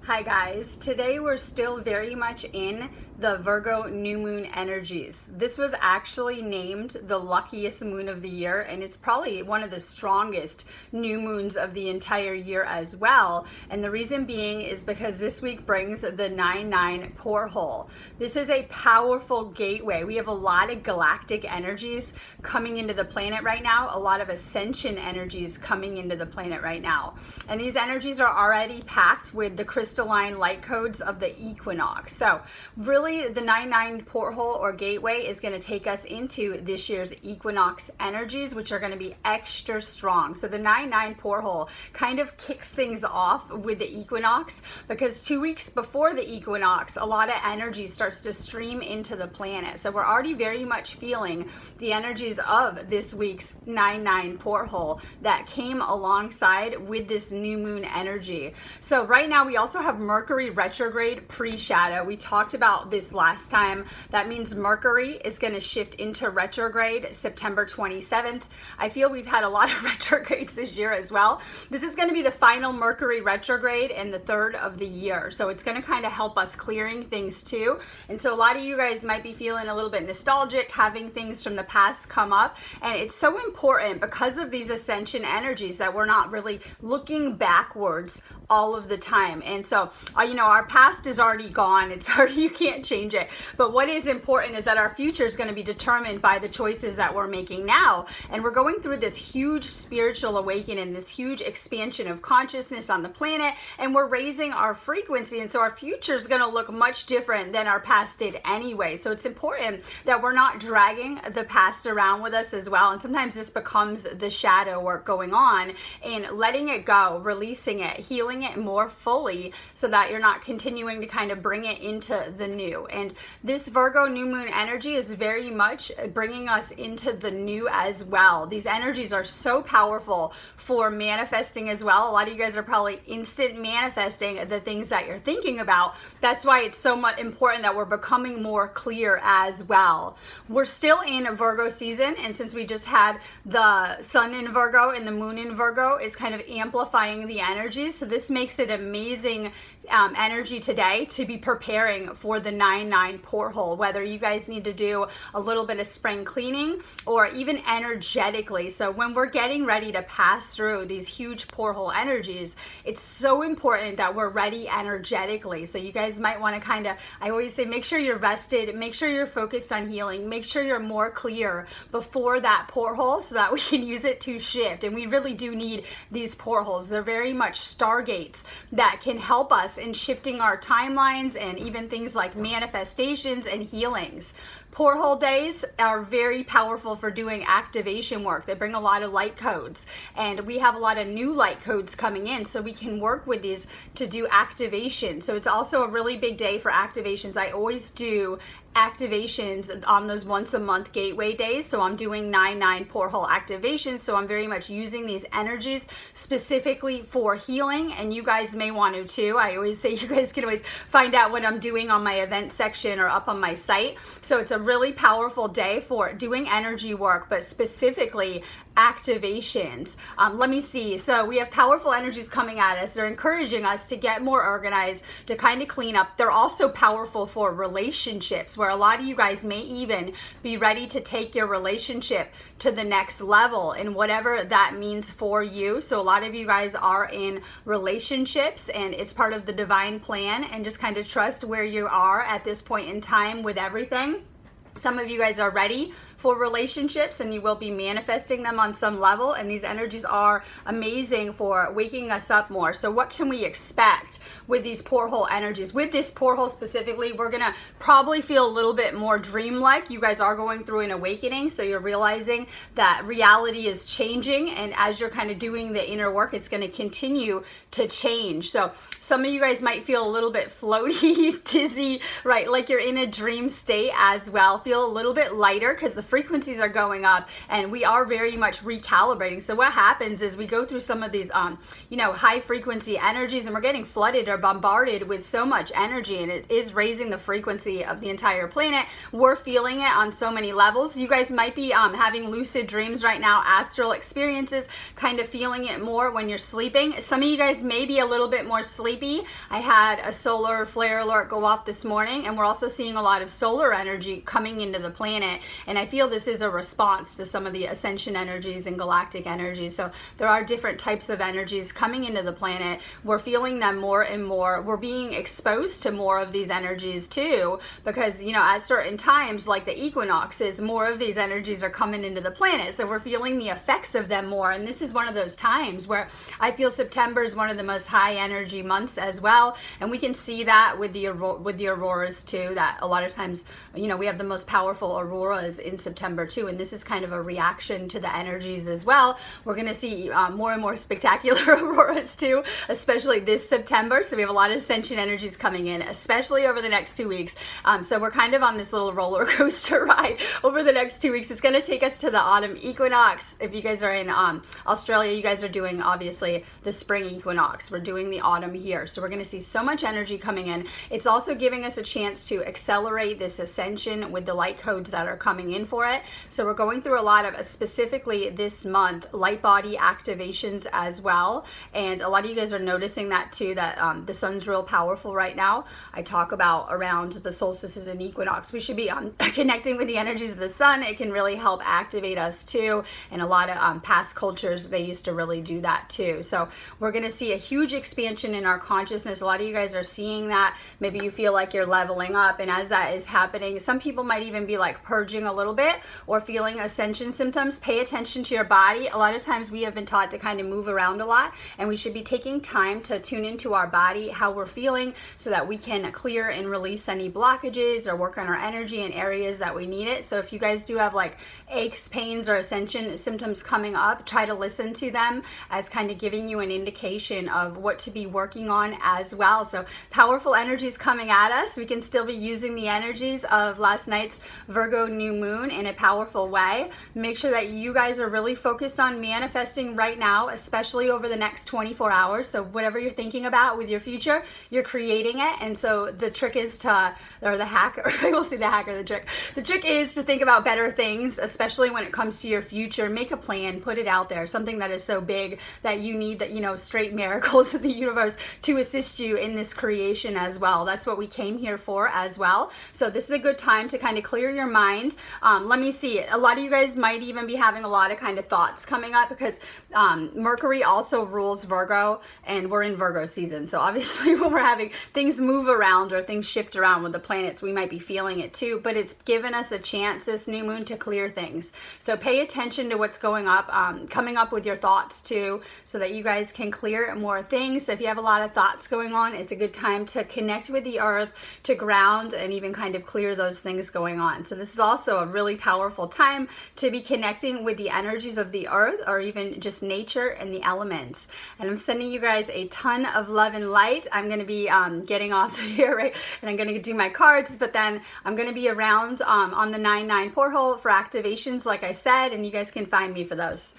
Hi guys, today we're still very much in the Virgo new moon energies. This was actually named the luckiest moon of the year, and it's probably one of the strongest new moons of the entire year as well. And the reason being is because this week brings the 9-9 porthole. This is a powerful gateway. We have a lot of galactic energies coming into the planet right now, a lot of ascension energies coming into the planet right now. And these energies are already packed with the crystalline light codes of the equinox. So really the 9-9 porthole or gateway is going to take us into this year's equinox energies, which are going to be extra strong. So the 9-9 porthole kind of kicks things off with the equinox, because 2 weeks before the equinox, a lot of energy starts to stream into the planet. So we're already very much feeling the energies of this week's 9-9 porthole that came alongside with this new moon energy. So right now we also have Mercury retrograde pre-shadow. We talked about this last time. That means Mercury is going to shift into retrograde September 27th. I feel we've had a lot of retrogrades this year as well. This is going to be the final Mercury retrograde and the third of the year. So it's going to kind of help us clearing things too. And so a lot of you guys might be feeling a little bit nostalgic, having things from the past come up. And it's so important because of these ascension energies that we're not really looking backwards all of the time. And so, our past is already gone. It's already, you can't change it. But what is important is that our future is going to be determined by the choices that we're making now. And we're going through this huge spiritual awakening, this huge expansion of consciousness on the planet, and we're raising our frequency. And so our future is going to look much different than our past did anyway. So it's important that we're not dragging the past around with us as well. And sometimes this becomes the shadow work going on, and letting it go, releasing it, healing it more fully, so that you're not continuing to kind of bring it into the new. And this Virgo new moon energy is very much bringing us into the new as well. These energies are so powerful for manifesting as well. A lot of you guys are probably instant manifesting the things that you're thinking about. That's why it's so much important that we're becoming more clear as well. We're still in Virgo season, and since we just had the sun in Virgo and the moon in Virgo is kind of amplifying the energies. So this makes it amazing energy today to be preparing for the 9-9 porthole, whether you guys need to do a little bit of spring cleaning or even energetically. So when we're getting ready to pass through these huge porthole energies, it's so important that we're ready energetically. So you guys might want to I always say, make sure you're rested, make sure you're focused on healing, make sure you're more clear before that porthole so that we can use it to shift. And we really do need these portholes. They're very much stargates that can help us in shifting our timelines and even things like manifestations and healings. Porthole days are very powerful for doing activation work. They bring a lot of light codes, and we have a lot of new light codes coming in, so we can work with these to do activation. So it's also a really big day for activations. I always do activations on those once a month gateway days. So I'm doing 9-9 porthole activations. So I'm very much using these energies specifically for healing, and you guys may want to too. I always say you guys can always find out what I'm doing on my event section or up on my site. So it's a really powerful day for doing energy work, but specifically activations. Let me see. So we have powerful energies coming at us. They're encouraging us to get more organized, to kind of clean up. They're also powerful for relationships, where a lot of you guys may even be ready to take your relationship to the next level, and whatever that means for you. So a lot of you guys are in relationships, and it's part of the divine plan, and just kind of trust where you are at this point in time with everything. Some of you guys are ready for relationships, and you will be manifesting them on some level, and these energies are amazing for waking us up more. So what can we expect with these porthole energies? With this porthole specifically, we're gonna probably feel a little bit more dreamlike. You guys are going through an awakening, so you're realizing that reality is changing, and as you're kind of doing the inner work, it's going to continue to change. So some of you guys might feel a little bit floaty, dizzy, right? Like you're in a dream state as well. Feel a little bit lighter, because the frequencies are going up, and we are very much recalibrating. So what happens is we go through some of these, high frequency energies, and we're getting flooded or bombarded with so much energy, and it is raising the frequency of the entire planet. We're feeling it on so many levels. You guys might be having lucid dreams right now, astral experiences, kind of feeling it more when you're sleeping. Some of you guys may be a little bit more sleepy. I had a solar flare alert go off this morning, and we're also seeing a lot of solar energy coming into the planet, and I feel this is a response to some of the ascension energies and galactic energies. So there are different types of energies coming into the planet. We're feeling them more and more. We're being exposed to more of these energies too, because at certain times, like the equinoxes, more of these energies are coming into the planet, so we're feeling the effects of them more. And this is one of those times where I feel September is one of the most high energy months as well, and we can see that with the auroras too, that a lot of times we have the most powerful auroras in September too, and this is kind of a reaction to the energies as well. We're going to see more and more spectacular auroras too, especially this September. So we have a lot of ascension energies coming in, especially over the next 2 weeks. So we're kind of on this little roller coaster ride over the next 2 weeks. It's going to take us to the autumn equinox. If you guys are in Australia, you guys are doing obviously the spring equinox. We're doing the autumn here. So we're going to see so much energy coming in. It's also giving us a chance to accelerate this ascension with the light codes that are coming in for it. So we're going through a lot of, specifically this month, light body activations as well. And a lot of you guys are noticing that too, that the sun's real powerful right now. I talk about around the solstices and equinox, we should be connecting with the energies of the sun. It can really help activate us too. And a lot of past cultures, they used to really do that too. So we're going to see a huge expansion in our consciousness. A lot of you guys are seeing that. Maybe you feel like you're leveling up, and as that is happening, some people might even be like purging a little bit or feeling ascension symptoms. Pay attention to your body. A lot of times we have been taught to kind of move around a lot, and we should be taking time to tune into our body, how we're feeling, so that we can clear and release any blockages or work on our energy in areas that we need it. So if you guys do have like aches, pains, or ascension symptoms coming up, try to listen to them as kind of giving you an indication of what to be working on as well. So powerful energies coming at us. We can still be using the energies of last night's Virgo new moon in a powerful way. Make sure that you guys are really focused on manifesting right now, especially over the next 24 hours. So whatever you're thinking about with your future, you're creating it. And so the trick is to, or the hack, or we'll see the hack or the trick. The trick is to think about better things, especially when it comes to your future. Make a plan, put it out there, something that is so big that you need that, straight miracles of the universe to assist you in this creation as well. That's what we came here for as well. So this is a good time to kind of clear your mind. Let me see. A lot of you guys might even be having a lot of kind of thoughts coming up, because Mercury also rules Virgo, and we're in Virgo season. So obviously when we're having things move around or things shift around with the planets, we might be feeling it too, but it's given us a chance, this new moon, to clear things. So pay attention to what's going up, coming up with your thoughts too, so that you guys can clear more things. So if you have a lot of thoughts going on, it's a good time to connect with the earth, to ground, and even kind of clear those things going on. So this is also a really powerful time to be connecting with the energies of the earth, or even just nature and the elements. And I'm sending you guys a ton of love and light. I'm going to be getting off here, right? And I'm going to do my cards, but then I'm going to be around on the 9/9 porthole for activations, like I said, and you guys can find me for those.